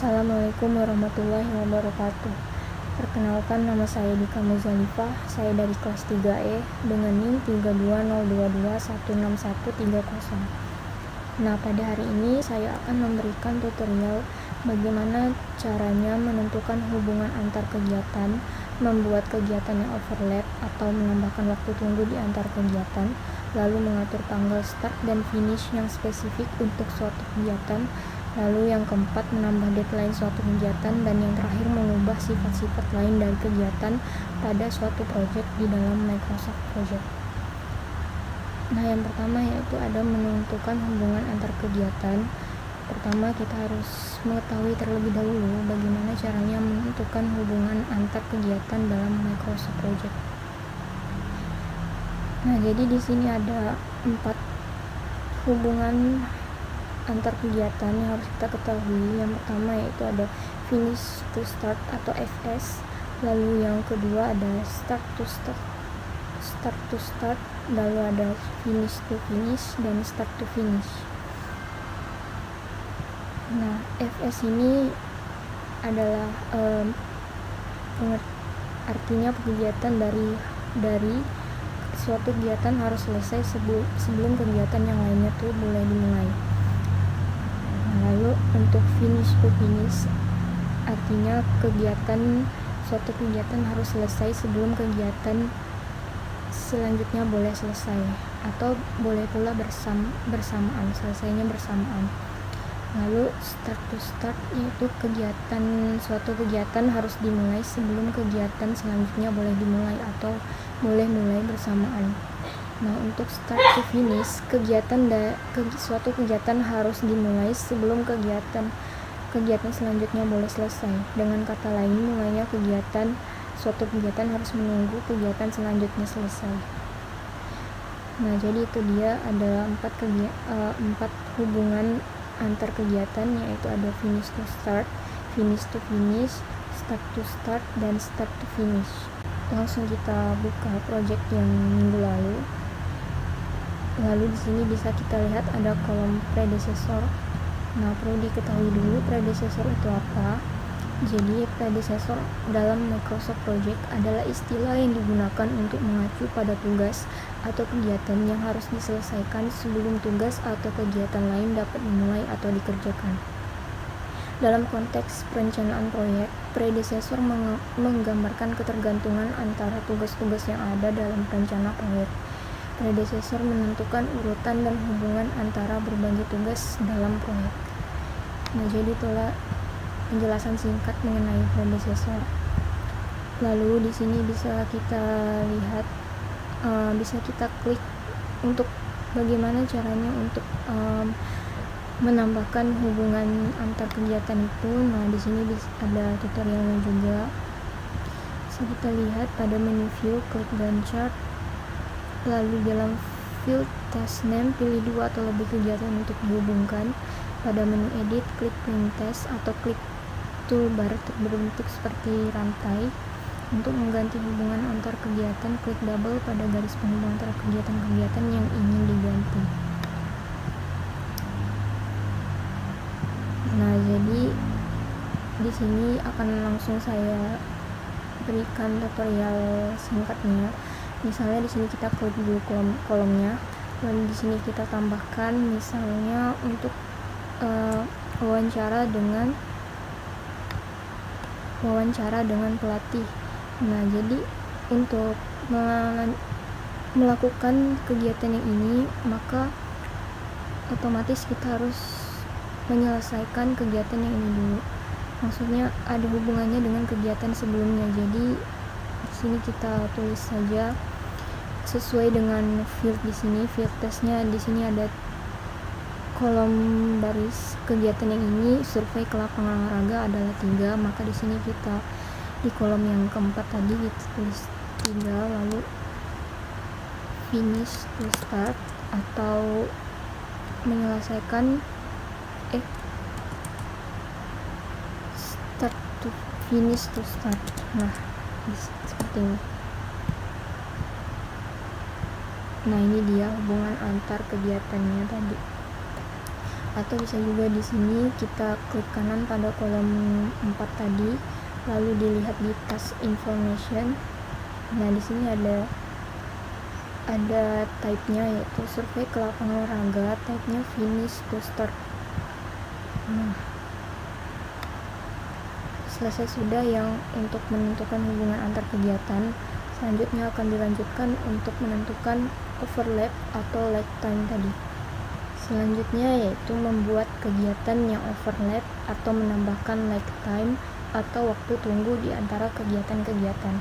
Assalamualaikum warahmatullahi wabarakatuh. Perkenalkan, nama saya Dika Muzalifah. Saya dari kelas 3E dengan NIM 3202216130. Nah, pada hari ini saya akan memberikan tutorial bagaimana caranya menentukan hubungan antar kegiatan, membuat kegiatan yang overlap atau menambahkan waktu tunggu di antar kegiatan, lalu mengatur tanggal start dan finish yang spesifik untuk suatu kegiatan, lalu yang keempat menambah deadline suatu kegiatan, dan yang terakhir mengubah sifat-sifat lain dari kegiatan pada suatu project di dalam Microsoft Project. Nah, yang pertama yaitu ada menentukan hubungan antar kegiatan. Pertama, kita harus mengetahui terlebih dahulu bagaimana caranya menentukan hubungan antar kegiatan dalam Microsoft Project. Nah, jadi di sini ada 4 hubungan antar kegiatan yang harus kita ketahui. Yang pertama yaitu ada finish to start atau FS, lalu yang kedua ada start to start, lalu ada finish to finish, dan start to finish. Nah, FS ini adalah artinya kegiatan dari suatu kegiatan harus selesai sebelum kegiatan yang lainnya tuh mulai dimulai. Lalu untuk finish to finish artinya suatu kegiatan harus selesai sebelum kegiatan selanjutnya boleh selesai, atau boleh pula bersamaan, selesainya bersamaan. Lalu start to start yaitu suatu kegiatan harus dimulai sebelum kegiatan selanjutnya boleh dimulai atau boleh mulai bersamaan. Nah, untuk start to finish, suatu kegiatan harus dimulai sebelum kegiatan selanjutnya boleh selesai. Dengan kata lain, mulainya suatu kegiatan harus menunggu kegiatan selanjutnya selesai. Nah, jadi itu dia ada 4 hubungan antar kegiatan, yaitu ada finish to start, finish to finish, start to start, dan start to finish. Langsung kita buka project yang minggu lalu. Lalu di sini bisa kita lihat ada kolom predecessor. Nah, perlu diketahui dulu predecessor itu apa. Jadi predecessor dalam Microsoft Project adalah istilah yang digunakan untuk mengacu pada tugas atau kegiatan yang harus diselesaikan sebelum tugas atau kegiatan lain dapat dimulai atau dikerjakan. Dalam konteks perencanaan proyek, predecessor menggambarkan ketergantungan antara tugas-tugas yang ada dalam rencana proyek. Predecessor menentukan urutan dan hubungan antara berbagai tugas dalam proyek. Nah, jadi itulah penjelasan singkat mengenai predecessor. Lalu di sini bisa kita lihat, bisa kita klik untuk bagaimana caranya untuk menambahkan hubungan antar kegiatan itu. Nah, di sini ada tutorialnya juga. Bisa kita lihat pada menu view, klik Gantt chart. Lalu dalam field task name, pilih 2 atau lebih kegiatan untuk dihubungkan. Pada menu edit, klik print test atau klik toolbar berbentuk seperti rantai. Untuk mengganti hubungan antar kegiatan, klik double pada garis penghubung antara kegiatan-kegiatan yang ingin diganti. Nah, jadi di sini akan langsung saya berikan tutorial singkatnya. Misalnya di sini kita klik dulu kolomnya, lalu di sini kita tambahkan misalnya untuk wawancara dengan pelatih. Nah, jadi untuk melakukan kegiatan yang ini, maka otomatis kita harus menyelesaikan kegiatan yang ini dulu. Maksudnya ada hubungannya dengan kegiatan sebelumnya. Jadi di sini kita tulis saja sesuai dengan field di sini. Field testnya di sini ada kolom baris kegiatan yang ini. Survei ke lapangan olahraga adalah 3, maka di sini kita di kolom yang keempat tadi kita tulis 3. Lalu finish to start atau menyelesaikan start to finish to start. Nah, seperti ini. Nah, ini dia hubungan antar kegiatannya tadi. Atau bisa juga di sini kita klik kanan pada kolom 4 tadi, lalu dilihat di task information. Nah, di sini ada type-nya, yaitu survei ke lapangan olahraga, type-nya finish to start. Nah, selesai sudah yang untuk menentukan hubungan antar kegiatan. Selanjutnya akan dilanjutkan untuk menentukan overlap atau lag time tadi. Selanjutnya yaitu membuat kegiatan yang overlap atau menambahkan lag time atau waktu tunggu di antara kegiatan-kegiatan.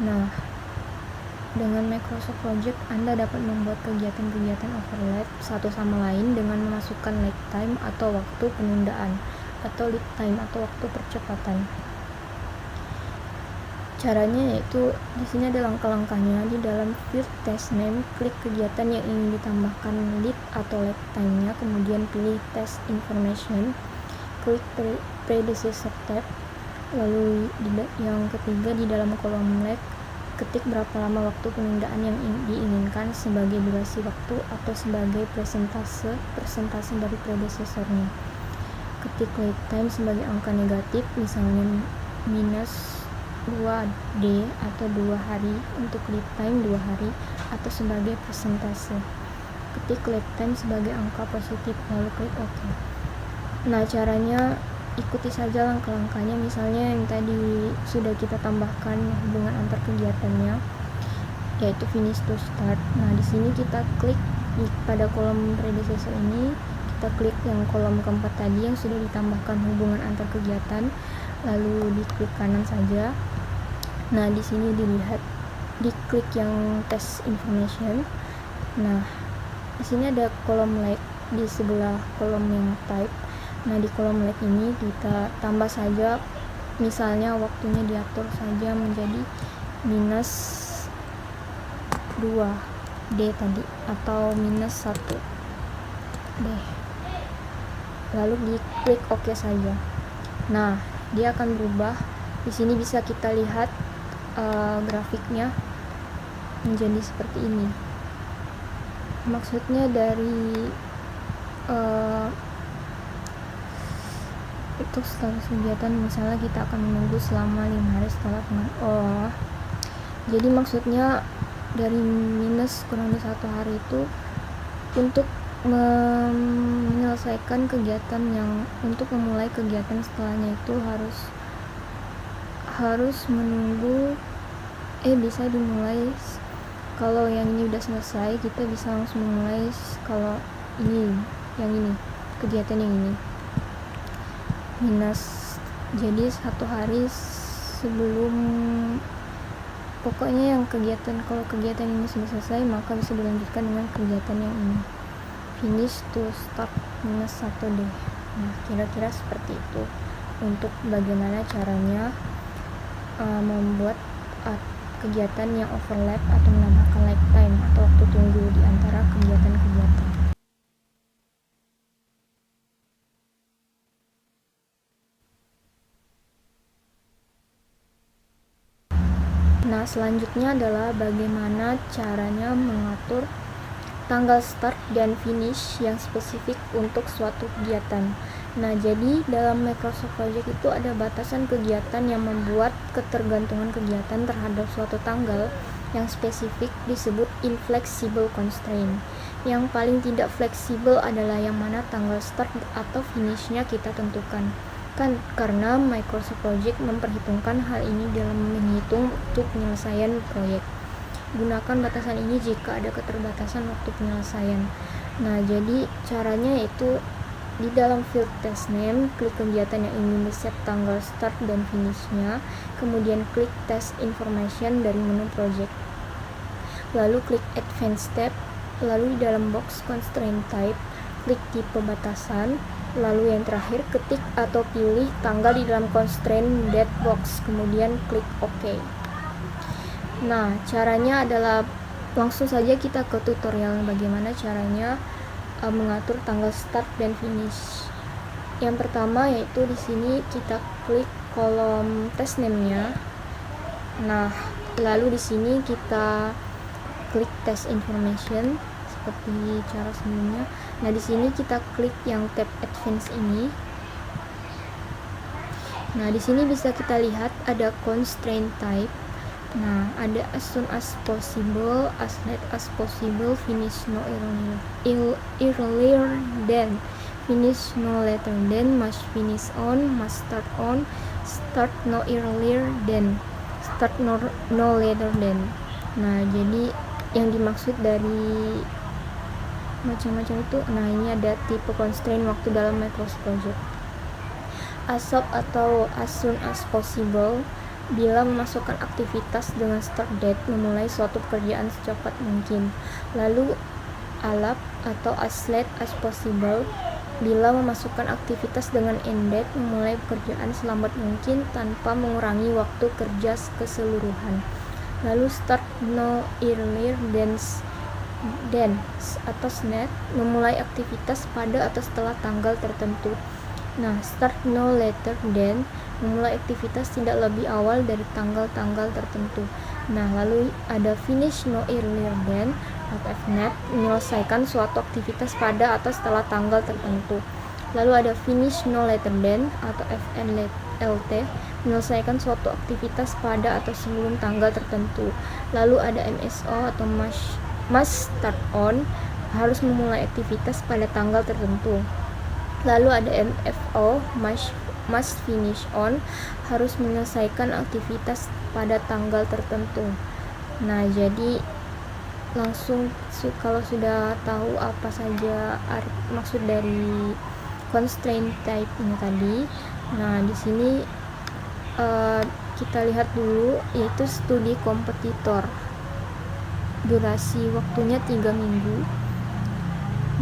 Nah, dengan Microsoft Project Anda dapat membuat kegiatan-kegiatan overlap satu sama lain dengan memasukkan lag time atau waktu penundaan atau lead time atau waktu percepatan. Caranya yaitu di sini ada langkah-langkahnya. Di dalam field task name, klik kegiatan yang ingin ditambahkan lead atau lag time-nya, kemudian pilih task information, klik predecessor tab, lalu yang ketiga di dalam kolom lag, ketik berapa lama waktu penundaan yang diinginkan sebagai durasi waktu atau sebagai persentase dari predecessornya. Ketik lag time sebagai angka negatif, misalnya minus 2D atau 2 hari, untuk lead time 2 hari, atau sebagai persentase. Ketik lead time sebagai angka positif, lalu klik OK. Nah, caranya ikuti saja langkah-langkahnya. Misalnya yang tadi sudah kita tambahkan hubungan antar kegiatannya, yaitu finish to start. Nah, di sini kita klik pada kolom predecessor ini, kita klik yang kolom keempat tadi yang sudah ditambahkan hubungan antar kegiatan, lalu diklik kanan saja. Nah, di sini dilihat, diklik yang test information. Nah, di sini ada kolom lag di sebelah kolom yang type. Nah, di kolom lag ini kita tambah saja, misalnya waktunya diatur saja menjadi minus 2D tadi atau minus 1D. Lalu diklik OK saja. Nah, dia akan berubah. Di sini bisa kita lihat grafiknya menjadi seperti ini. Maksudnya dari untuk status kegiatan, misalnya kita akan menunggu selama 5 hari setelah jadi maksudnya dari minus kurang dari 1 hari itu untuk menyelesaikan kegiatan yang untuk memulai kegiatan setelahnya itu harus menunggu bisa dimulai. Kalau yang ini udah selesai, kita bisa langsung memulai. Kalau yang ini kegiatan yang ini minus, jadi 1 hari sebelum, pokoknya yang kalau kegiatan ini sudah selesai, maka bisa dilanjutkan dengan kegiatan yang ini, finish to start minus 1D. Nah, kira-kira seperti itu untuk bagaimana caranya membuat kegiatan yang overlap atau menambahkan lag time atau waktu tunggu di antara kegiatan-kegiatan. Nah, selanjutnya adalah bagaimana caranya mengatur tanggal start dan finish yang spesifik untuk suatu kegiatan. Nah, jadi dalam Microsoft Project itu ada batasan kegiatan yang membuat ketergantungan kegiatan terhadap suatu tanggal yang spesifik disebut inflexible constraint. Yang paling tidak fleksibel adalah yang mana tanggal start atau finishnya kita tentukan. Karena Microsoft Project memperhitungkan hal ini dalam menghitung waktu penyelesaian proyek. Gunakan batasan ini jika ada keterbatasan waktu penyelesaian. Nah, jadi caranya yaitu di dalam field task name, klik kegiatan yang ingin di-set tanggal start dan finishnya, kemudian klik task information dari menu project, lalu klik advanced tab, lalu di dalam box constraint type, klik tipe batasan, lalu yang terakhir ketik atau pilih tanggal di dalam constraint date box, kemudian klik OK. Nah, caranya adalah langsung saja kita ke tutorial bagaimana caranya mengatur tanggal start dan finish. Yang pertama yaitu di sini kita klik kolom task name-nya. Nah, lalu di sini kita klik task information seperti cara sebelumnya. Nah, di sini kita klik yang tab Advanced ini. Nah, di sini bisa kita lihat ada constraint type. Nah, ada as soon as possible, as late as possible, finish no earlier than, finish no later than, must finish on, start no earlier than, start no later than. Nah, jadi yang dimaksud dari macam-macam itu, nah ini ada tipe constraint waktu dalam Microsoft Project. ASAP atau as soon as possible, bila memasukkan aktivitas dengan start date, memulai suatu pekerjaan secepat mungkin. Lalu ALAP atau as late as possible, bila memasukkan aktivitas dengan end date, memulai pekerjaan selambat mungkin tanpa mengurangi waktu kerja keseluruhan. Lalu start no earlier than atau SNET, memulai aktivitas pada atau setelah tanggal tertentu. Nah, start no later than, memulai aktivitas tidak lebih awal dari tanggal-tanggal tertentu. Nah, lalu ada finish no earlier than atau FNET, menyelesaikan suatu aktivitas pada atau setelah tanggal tertentu. Lalu ada finish no later than atau FNLT, menyelesaikan suatu aktivitas pada atau sebelum tanggal tertentu. Lalu ada MSO atau must start on, harus memulai aktivitas pada tanggal tertentu. Lalu ada MFO, must finish on, harus menyelesaikan aktivitas pada tanggal tertentu. Nah, jadi langsung kalau sudah tahu apa saja maksud dari constraint type ini tadi, nah di sini kita lihat dulu, yaitu studi kompetitor. Durasi waktunya 3 minggu,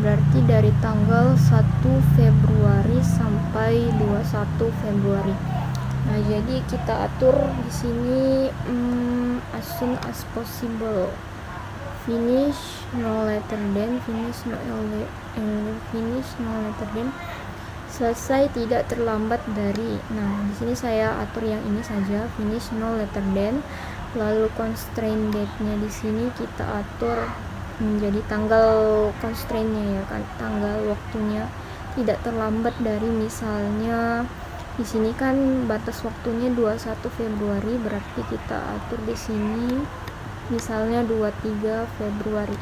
berarti dari tanggal 1 Februari sampai 21 Februari. Nah, jadi kita atur di sini as soon as possible, finish no later than, finish no later than, selesai tidak terlambat dari. Nah, di sini saya atur yang ini saja, finish no later than. Lalu constraint date-nya di sini kita atur menjadi tanggal constraint-nya, ya kan, tanggal waktunya tidak terlambat dari, misalnya di sini kan batas waktunya 21 Februari, berarti kita atur di sini misalnya 23 Februari.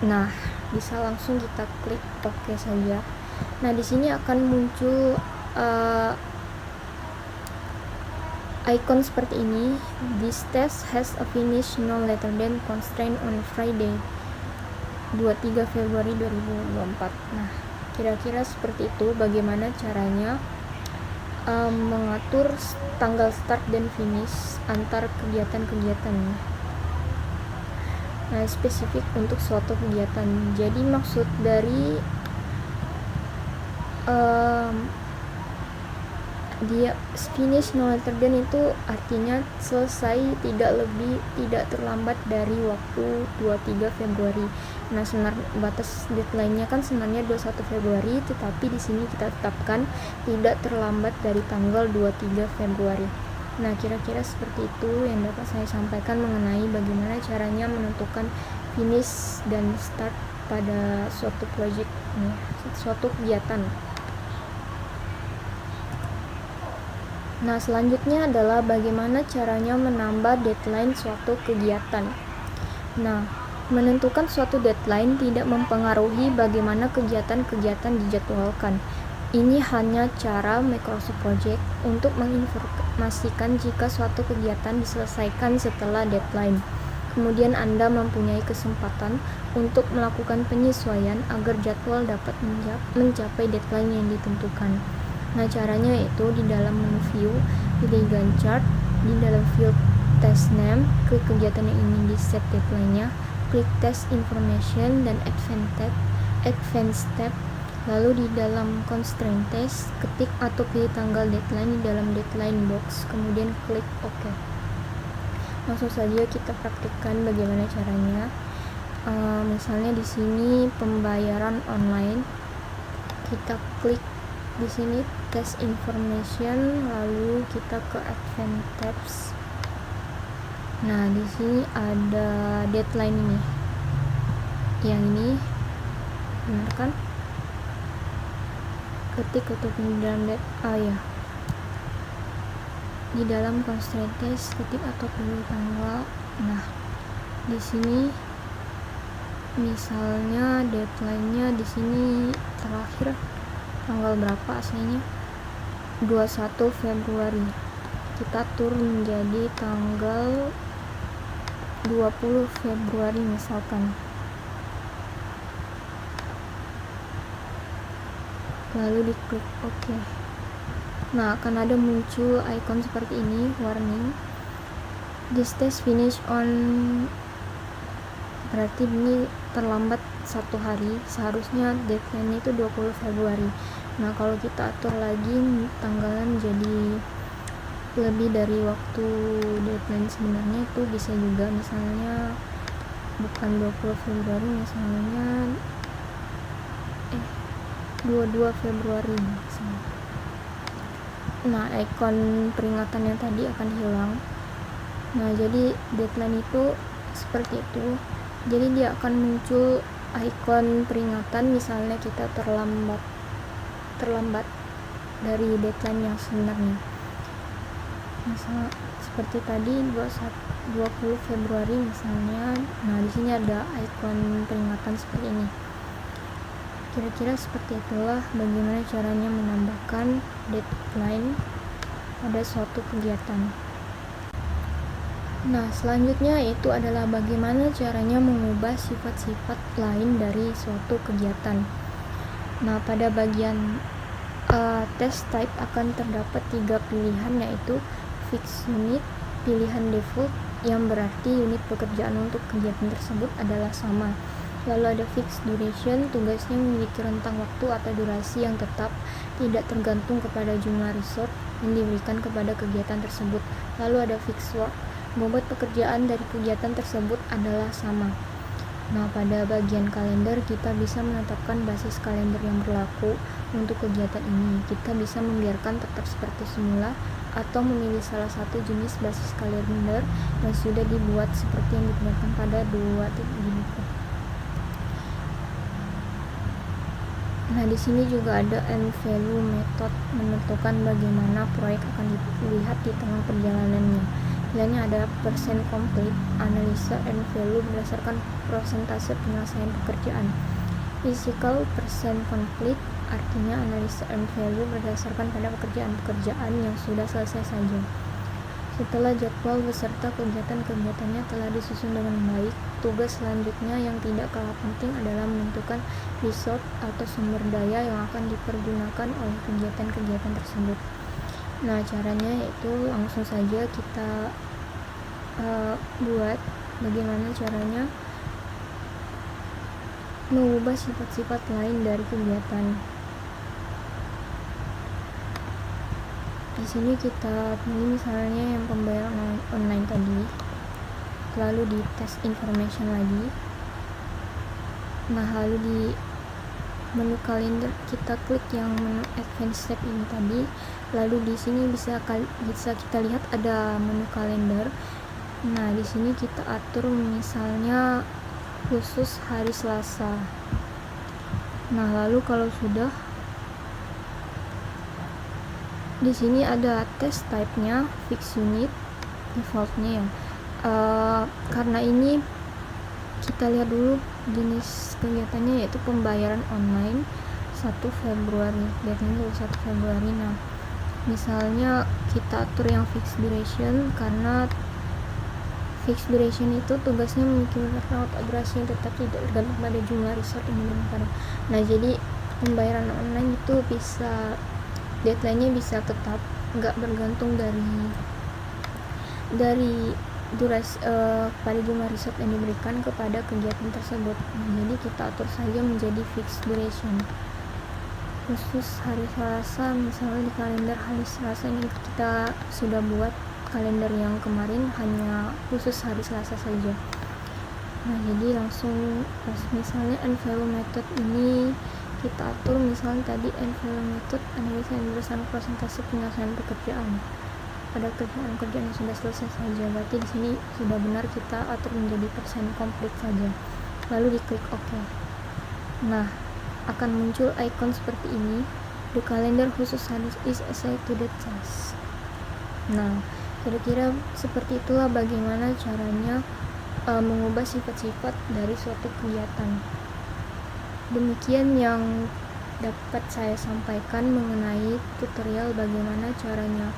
Nah, bisa langsung kita klik OK saja. Nah, di sini akan muncul icon seperti ini. This test has a finish no later than constraint on Friday 23 Februari 2024. Nah, kira-kira seperti itu bagaimana caranya mengatur tanggal start dan finish antar kegiatan-kegiatannya. Nah, spesifik untuk suatu kegiatan. Jadi maksud dari dia finish no later than itu artinya selesai tidak terlambat dari waktu 23 Februari. Nah, sebenarnya batas deadline-nya kan sebenarnya 21 Februari, tetapi di sini kita tetapkan tidak terlambat dari tanggal 23 Februari. Nah, kira-kira seperti itu yang dapat saya sampaikan mengenai bagaimana caranya menentukan finish dan start pada suatu project, suatu kegiatan. Nah, selanjutnya adalah bagaimana caranya menambah deadline suatu kegiatan. Nah, menentukan suatu deadline tidak mempengaruhi bagaimana kegiatan-kegiatan dijadwalkan. Ini hanya cara Microsoft Project untuk menginformasikan jika suatu kegiatan diselesaikan setelah deadline. Kemudian Anda mempunyai kesempatan untuk melakukan penyesuaian agar jadwal dapat mencapai deadline yang ditentukan. Nah, caranya itu di dalam menu view, pilih Gantt chart, di dalam field test name, klik kegiatan yang ingin di set deadline-nya, klik test information dan advanced tab, lalu di dalam constraint test, ketik atau pilih tanggal deadline di dalam deadline box, kemudian klik OK. Langsung saja kita praktikkan bagaimana caranya. Misalnya di sini pembayaran online, kita klik di sini test information, lalu kita ke advanced tabs. Nah, di sini ada deadline ini. yang ini benar kan? Ketik untuk di dalam di dalam constraint test ketik atau pilih tanggal. Nah, di sini misalnya deadline-nya di sini terakhir tanggal berapa aslinya? 21 Februari. Kita turun menjadi tanggal 20 Februari misalkan. Lalu diklik OK. Nah, akan ada muncul icon seperti ini, warning. This test finish on, berarti ini terlambat 1 hari. Seharusnya deadline itu 20 Februari. Nah, kalau kita atur lagi tanggalnya menjadi lebih dari waktu deadline sebenarnya, itu bisa juga, misalnya bukan 20 Februari, misalnya 22 Februari misalnya. Nah, ikon peringatan yang tadi akan hilang. Nah, jadi deadline itu seperti itu. Jadi dia akan muncul ikon peringatan misalnya kita terlambat dari deadline yang sebenarnya. Misal seperti tadi 20 Februari misalnya. Nah, di sini ada ikon peringatan seperti ini. Kira-kira seperti itulah bagaimana caranya menambahkan deadline pada suatu kegiatan. Nah, selanjutnya itu adalah bagaimana caranya mengubah sifat-sifat lain dari suatu kegiatan. Nah, pada bagian test type akan terdapat 3 pilihan, yaitu fixed unit, pilihan default yang berarti unit pekerjaan untuk kegiatan tersebut adalah sama. Lalu ada fixed duration, tugasnya memiliki rentang waktu atau durasi yang tetap, tidak tergantung kepada jumlah resource yang diberikan kepada kegiatan tersebut. Lalu ada fixed work, bobot pekerjaan dari kegiatan tersebut adalah sama. Nah, pada bagian kalender kita bisa menetapkan basis kalender yang berlaku untuk kegiatan ini. Kita bisa membiarkan tetap seperti semula atau memilih salah satu jenis basis kalender yang sudah dibuat seperti yang digunakan pada 2.1. Nah, di sini juga ada end value method, menentukan bagaimana proyek akan dilihat di tengah perjalanannya. Pilihannya ada persen complete, analisa end value berdasarkan persentase penyelesaian pekerjaan. Physical persen complete, artinya analisa end value berdasarkan pada pekerjaan-pekerjaan yang sudah selesai saja. Setelah jadwal beserta kegiatan-kegiatannya telah disusun dengan baik, tugas selanjutnya yang tidak kalah penting adalah menentukan resource atau sumber daya yang akan dipergunakan oleh kegiatan-kegiatan tersebut. Nah, caranya yaitu langsung saja kita buat bagaimana caranya mengubah sifat-sifat lain dari kegiatan. Di sini kita pilih misalnya yang pembayaran online tadi, lalu di test information lagi. Nah, lalu di menu kalender kita klik yang menu advanced step ini tadi, lalu di sini bisa kita lihat ada menu kalender. Nah, di sini kita atur misalnya khusus hari Selasa. Nah, lalu kalau sudah, di sini ada test type-nya fixed unit, default-nya ya. Karena ini kita lihat dulu jenis kegiatannya, yaitu pembayaran online 1 Februari, deadline 1 Februari. Nah, misalnya kita atur yang fixed duration, karena fixed duration itu tugasnya memiliki rentang waktu durasi yang tetap, tidak tergantung pada jumlah resource yang diberikan. Nah, jadi pembayaran online itu bisa deadline-nya bisa tetap, nggak bergantung dari durasi pada jumlah resource yang diberikan kepada kegiatan tersebut. Jadi kita atur saja menjadi fixed duration. Khusus hari Selasa, misalnya di kalender hari Selasa ini kita sudah buat kalender yang kemarin hanya khusus hari Selasa saja. Nah, jadi langsung misalnya end value method ini kita atur misalnya tadi end value method analisa yang berdasarkan persentase penyelesaian pekerjaan pada kerjaan-kerjaan yang sudah selesai saja. Berarti di sini sudah benar kita atur menjadi persen complete saja. lalu diklik OK. Nah, akan muncul icon seperti ini. The calendar khusus hadis is assigned to the task. Nah, kira-kira seperti itulah bagaimana caranya mengubah sifat-sifat dari suatu kegiatan. Demikian yang dapat saya sampaikan mengenai tutorial bagaimana caranya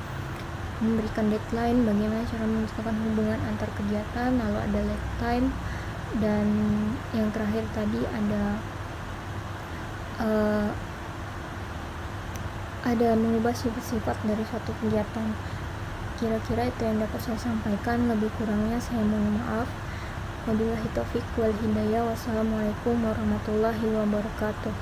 memberikan deadline, bagaimana cara menciptakan hubungan antar kegiatan, lalu ada lag time, dan yang terakhir tadi ada mengubah sifat-sifat dari suatu kegiatan. Kira-kira itu yang dapat saya sampaikan, lebih kurangnya saya mohon maaf. Wabillahi taufiq wal hidayah. Wassalamualaikum warahmatullahi wabarakatuh.